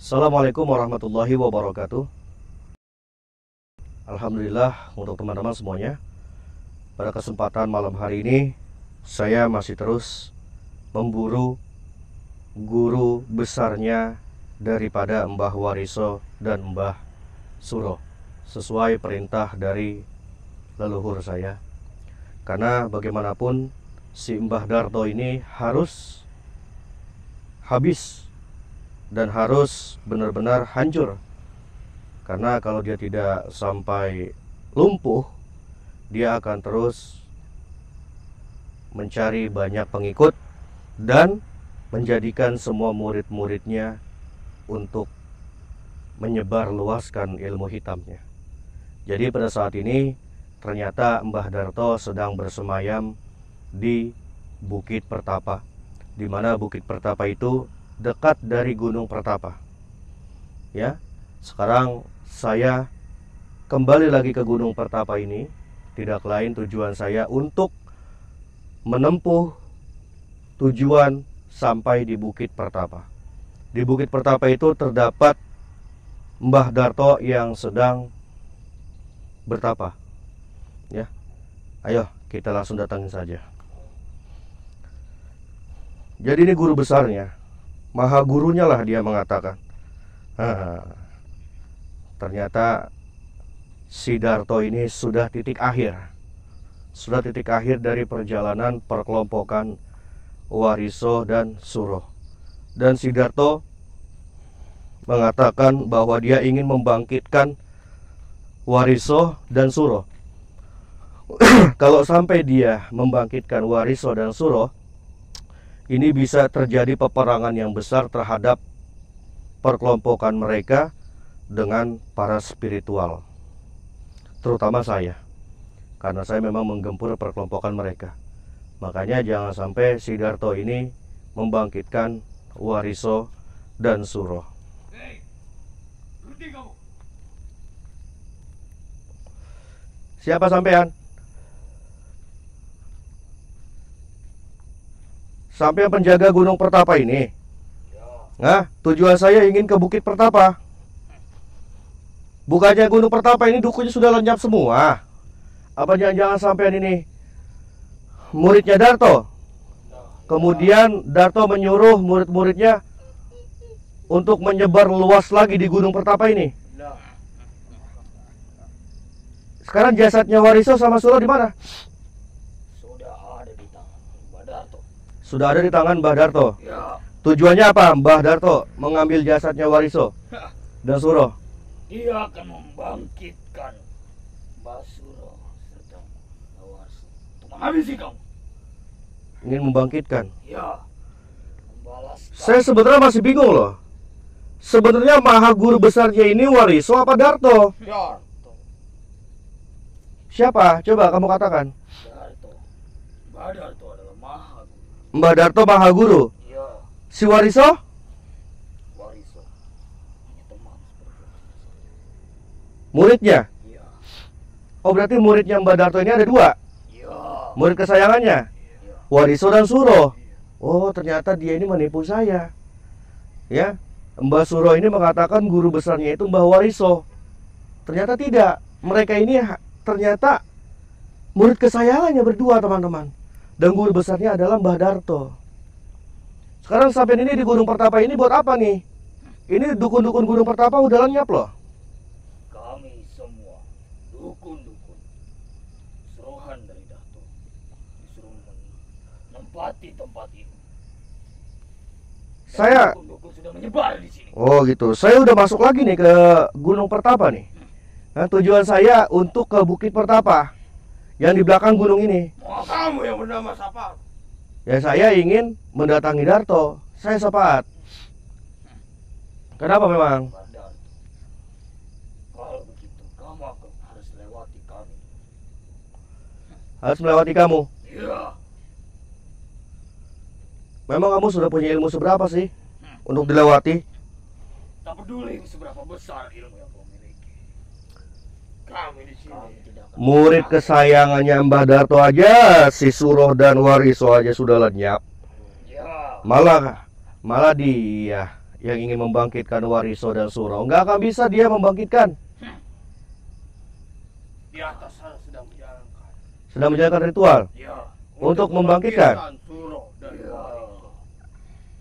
Assalamualaikum warahmatullahi wabarakatuh. Alhamdulillah untuk teman-teman semuanya. Pada kesempatan malam hari ini, saya masih terus memburu guru besarnya daripada Mbah Wariso dan Mbah Suro, sesuai perintah dari leluhur saya. Karena bagaimanapun si Mbah Darto ini harus habis dan harus benar-benar hancur. Karena kalau dia tidak sampai lumpuh, dia akan terus mencari banyak pengikut dan menjadikan semua murid-muridnya untuk menyebar luaskan ilmu hitamnya. Jadi pada saat ini ternyata Mbah Darto sedang bersemayam di Bukit Pertapa, di mana Bukit Pertapa itu dekat dari Gunung Pertapa. Ya, sekarang saya kembali lagi ke Gunung Pertapa ini. Tidak lain tujuan saya untuk menempuh tujuan sampai di Bukit Pertapa. Di Bukit Pertapa itu terdapat Mbah Darto yang sedang bertapa. Ya, ayo kita langsung datangin saja. Jadi ini guru besarnya, maha gurunya lah dia mengatakan. Ternyata si Darto ini sudah titik akhir. Sudah titik akhir dari perjalanan perkelompokan Wariso dan Suro. Dan si Darto mengatakan bahwa dia ingin membangkitkan Wariso dan Suro. Kalau sampai dia membangkitkan Wariso dan Suro, ini bisa terjadi peperangan yang besar terhadap perkelompokan mereka dengan para spiritual, terutama saya, karena saya memang menggempur perkelompokan mereka. Makanya jangan sampai si Darto ini membangkitkan Wariso dan Suro. Hei, berhenti kamu. Siapa sampean? Sampean penjaga Gunung Pertapa ini? Nah, tujuan saya ingin ke Bukit Pertapa. Bukannya Gunung Pertapa ini dukunya sudah lenyap semua? Apa jangan-jangan sampean ini muridnya Darto? Kemudian Darto menyuruh murid-muridnya untuk menyebar luas lagi di Gunung Pertapa ini. Sekarang jasadnya Wariso sama Suro di mana? Sudah ada di tangan Mbah Darto. Sudah ada di tangan Mbah Darto. Ya, Tujuannya apa Mbah Darto mengambil jasadnya Wariso dan Suro? dia akan membangkitkan Mbah Suro serta Mbah untuk menghabisi kamu. Ingin membangkitkan. Ya, membalaskan. Saya sebenarnya masih bingung loh. Sebenarnya maha guru besarnya ini Wariso apa Darto? Darto. Siapa? Coba kamu katakan. Darto. Mbah Darto adalah maha guru. Mbah Darto maha guru. Ya, Si Wariso? Wariso. Ini teman seperti itu. Muridnya. Ya, Oh berarti muridnya Mbah Darto ini ada dua. ya, Murid kesayangannya ya. Wariso dan Suro. Oh ternyata dia ini menipu saya. Ya, Mbah Suro ini mengatakan guru besarnya itu Mbah Wariso. Ternyata tidak. Mereka ini ternyata murid kesayangannya berdua teman-teman. Dan guru besarnya adalah Mbah Darto. Sekarang sampai ini di Gunung Pertapa ini buat apa nih? Ini dukun-dukun Gunung Pertapa udah lenyap loh. Kami semua dukun-dukun suruhan dari Darto disuruh menempati tempat ini. Dan Saya dukun-dukun sudah menyebar di sini. Oh gitu. Saya udah masuk lagi nih ke Gunung Pertapa nih. Nah, tujuan saya untuk ke Bukit Pertapa yang di belakang gunung ini. Mau kamu yang bernama siapa? Ya saya ingin mendatangi Darto. Saya sepakat. Kenapa memang? Mbah Darto. Kalau begitu kamu harus lewati kami. Harus melewati kamu. Iya. Memang kamu sudah punya ilmu seberapa sih untuk dilewati? Tak peduli seberapa besar ilmu yang kau miliki. Kami di sini tidak akan Murid kesayangannya Mbah Darto aja, si Suro dan Wariso aja sudah lenyap. Ya. Malah dia yang ingin membangkitkan Wariso dan Suro. Nggak akan bisa dia membangkitkan. Di atas sana Sedang menjalankan ritual. Ya, Untuk membangkitkan. Suro dan Wariso.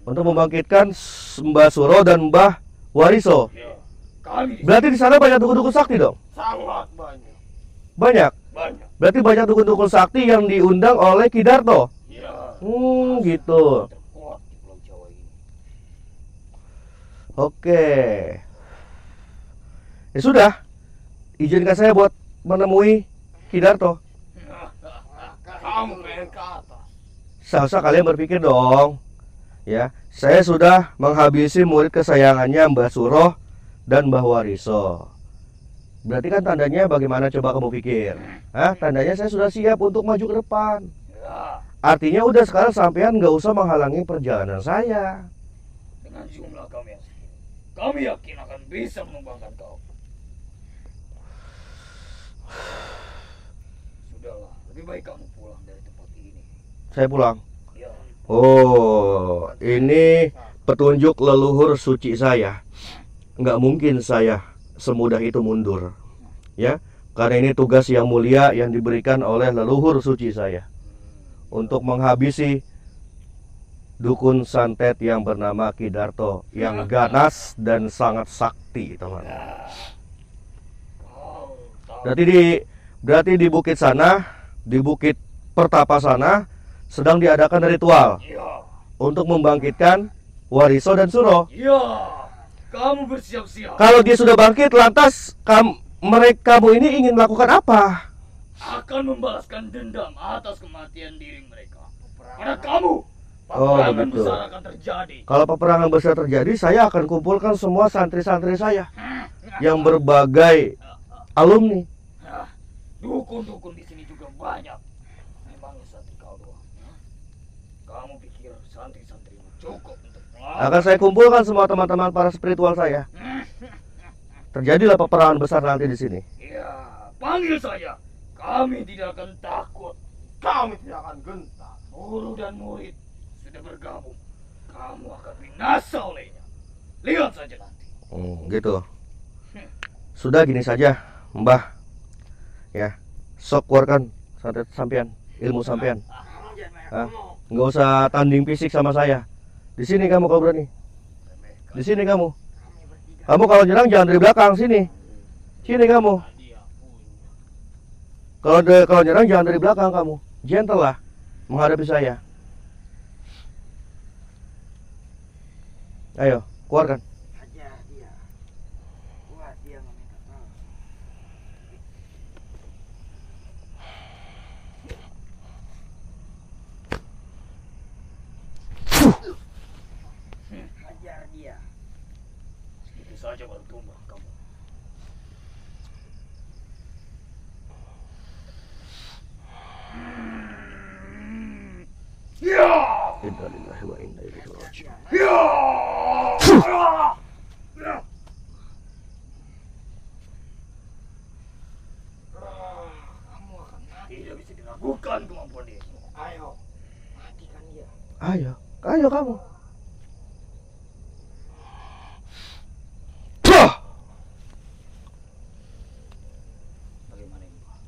Untuk membangkitkan Mbah Suro dan Mbah Wariso. Ya, kami Berarti di sana banyak dukun-dukun sakti dong? sangat banyak. Banyak. Banyak. Berarti banyak dukun-dukun sakti yang diundang oleh Ki Darto. Ya. Gitu. Terkuat di Pulau Jawa ini. Oke. Ya sudah. Izinkan saya buat menemui Ki Darto. Kamu pengen ke atas. Seharusnya kalian berpikir dong. Ya, saya sudah menghabisi murid kesayangannya Mbah Suro dan Mbah Wariso. Berarti kan tandanya bagaimana coba kamu pikir? Hah? Tandanya saya sudah siap untuk maju ke depan. Ya, Artinya udah sekarang sampean nggak usah menghalangi perjalanan saya. dengan jumlah kami yang segini, kami yakin akan bisa menumbangkan kau. Sudahlah, lebih baik kamu pulang dari tempat ini. Saya pulang. Ya, Oh, ini petunjuk leluhur suci saya. Nggak mungkin saya semudah itu mundur. Ya, karena ini tugas yang mulia yang diberikan oleh leluhur suci saya. Untuk menghabisi dukun santet yang bernama Ki Darto, yang ganas dan sangat sakti, teman. kau tahu. Berarti di bukit sana, di bukit pertapa sana sedang diadakan ritual Ya, untuk membangkitkan Wariso dan Suro. ya, kamu bersiap-siap. Kalau dia sudah bangkit, lantas kamu ini ingin melakukan apa? Akan membalaskan dendam atas kematian diri mereka. Pada kamu, Oh, peperangan begitu. besar akan terjadi. Kalau peperangan besar terjadi, saya akan kumpulkan semua santri-santri saya yang berbagai alumni. Nah, dukun-dukun di sini juga banyak. Memangnya santri kau doang. Kamu pikir santri-santrimu cukup untuk melawan? Akan saya kumpulkan semua teman-teman para spiritual saya. Terjadilah peperangan besar nanti di sini. Ya, panggil saja. Kami tidak akan takut. Kami tidak akan gentar. Guru dan murid sudah bergabung. Kamu akan binasa olehnya. Lihat saja nanti. Gitu. Sudah gini saja, Mbah. Ya, sok keluarkan santet sampean, ilmu sampean. Hah? Nggak usah tanding fisik sama saya. Di sini kamu kalau berani. Di sini kamu. Kamu kalau nyerang jangan dari belakang sini. Sini kamu. Kalau nyerang jangan dari belakang kamu. Gentle lah menghadapi saya. Ayo, keluarkan. Hajar dia. Kuat dia meminta tolong. Hajar dia. Sedikit saja baru tumbang kamu. Ya! Innalillahi wa inna ilaihi raji'un. Ya! Kamu akan mati. Tidak bisa diragukan kemampuan dirimu. Ayo, matikan dia. Ayo kamu. Tuh! Bagaimana ini, Pak?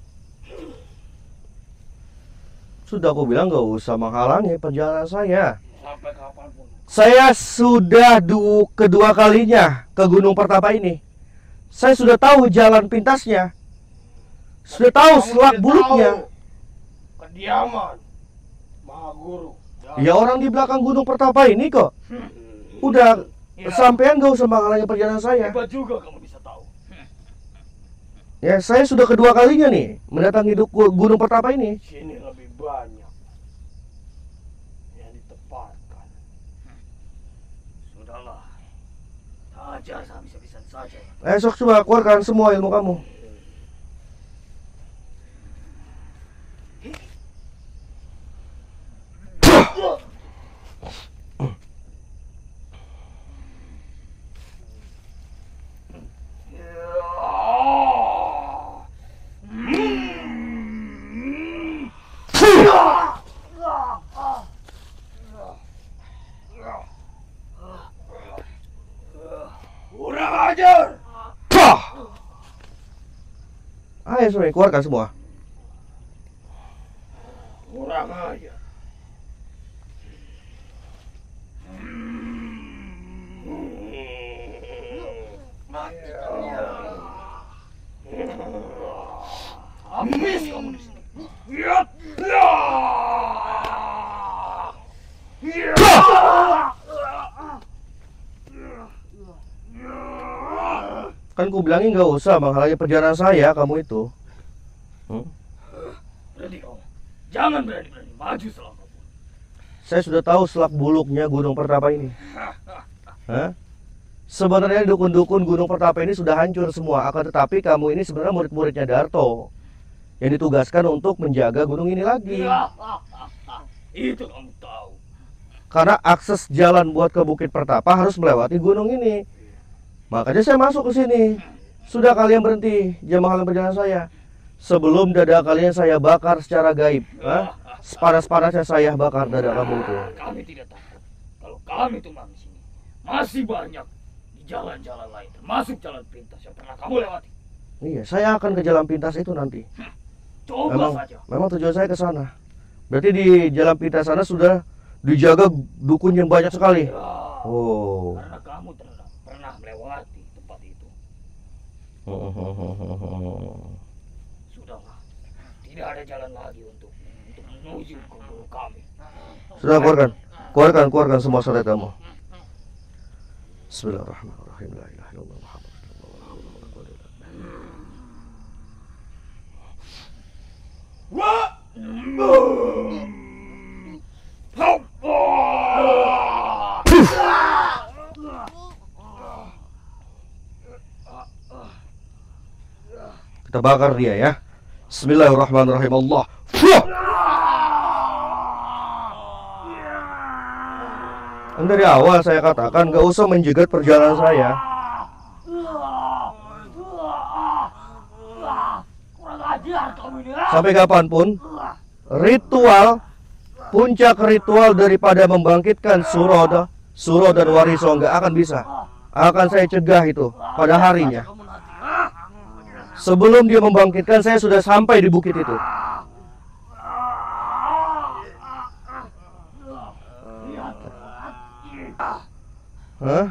Sudah aku bilang gak usah menghalangi perjalanan saya. Sampai kapanpun. Saya sudah kedua kalinya ke Gunung Pertapa ini. Saya sudah tahu jalan pintasnya. Sudah tahu Kamu selak tidak bulutnya. tahu kediaman Maha Guru. Ya orang di belakang Gunung Pertapa ini kok. Udah Ya, sampean gak usah menghalangi perjalanan saya. hebat juga kamu bisa tahu. Ya saya sudah kedua kalinya nih mendatangi Gunung Pertapa ini. Sini lebih banyak yang ditepatkan. Sudahlah. Ajar habis-habisan saja. Esok coba keluarkan semua ilmu kamu. ajar. Pah! Ayo semua, keluarkan semua. Kurang ajar. Mati kalian. Habis kamu di sini. Kan ku bilangin nggak usah menghalangi perjalanan saya kamu itu. Berhenti kamu. Jangan berani-berani maju selama. Saya sudah tahu selak buluknya Gunung Pertapa ini. Hah? Sebenarnya dukun-dukun Gunung Pertapa ini sudah hancur semua. Akan tetapi kamu ini sebenarnya murid-muridnya Darto yang ditugaskan untuk menjaga gunung ini lagi. Itu kamu tahu. Karena akses jalan buat ke Bukit Pertapa harus melewati gunung ini. Makanya saya masuk ke sini. Sudah kalian berhenti, jangan menghalangi perjalanan saya. Sebelum dada kalian saya bakar secara gaib. Sepanas-panasnya saya bakar dada kamu itu. Kami tidak takut. Kalau kami tumbang di sini, masih banyak di jalan-jalan lain, termasuk jalan pintas yang pernah kamu lewati. Iya, saya akan ke jalan pintas itu nanti. Coba saja. Memang tujuan saya ke sana. Berarti di jalan pintas sana sudah dijaga dukun yang banyak sekali. Ya, Oh. karena kamu pernah melewati tempat itu. Sudahlah, tidak ada jalan lagi untuk menuju ke guru kami. Sudah keluarkan semua salat kamu. Bismillahirrahmanirrahim. La ilaha illallah Muhammad rasulullah. Kita bakar dia ya. Bismillahirrahmanirrahim. Allah. Dari awal saya katakan gak usah menjegat perjalanan saya. Sampai kapanpun puncak ritual daripada membangkitkan Suro dan Wariso nggak akan bisa. Akan saya cegah itu pada harinya. Sebelum dia membangkitkan, saya sudah sampai di bukit itu. Hah?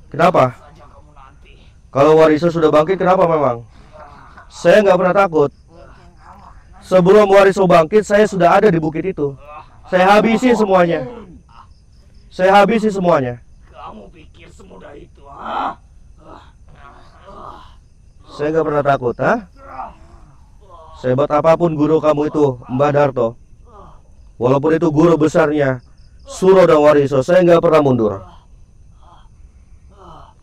Kenapa? Kalau Wariso sudah bangkit, kenapa memang? Saya nggak pernah takut. Sebelum Wariso bangkit, saya sudah ada di bukit itu. Saya habisi semuanya. Kamu pikir semudah itu, Saya nggak pernah takut, Sehebat apapun guru kamu itu, Mbah Darto, walaupun itu guru besarnya Suro dan Wariso, saya nggak pernah mundur.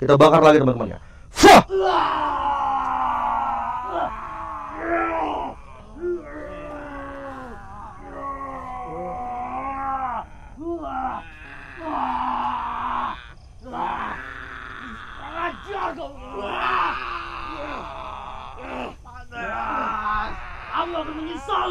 Kita bakar lagi teman-temannya. Fah! Kamu akan menyesal.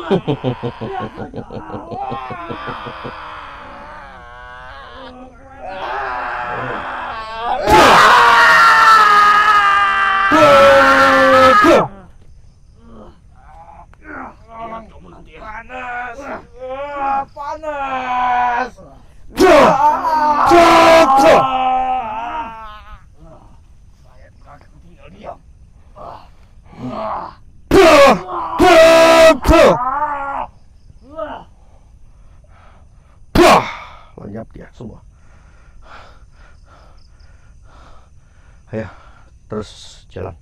Panas. Saya akan tinggal diam. Lenyap dia semua. Ayo, terus jalan.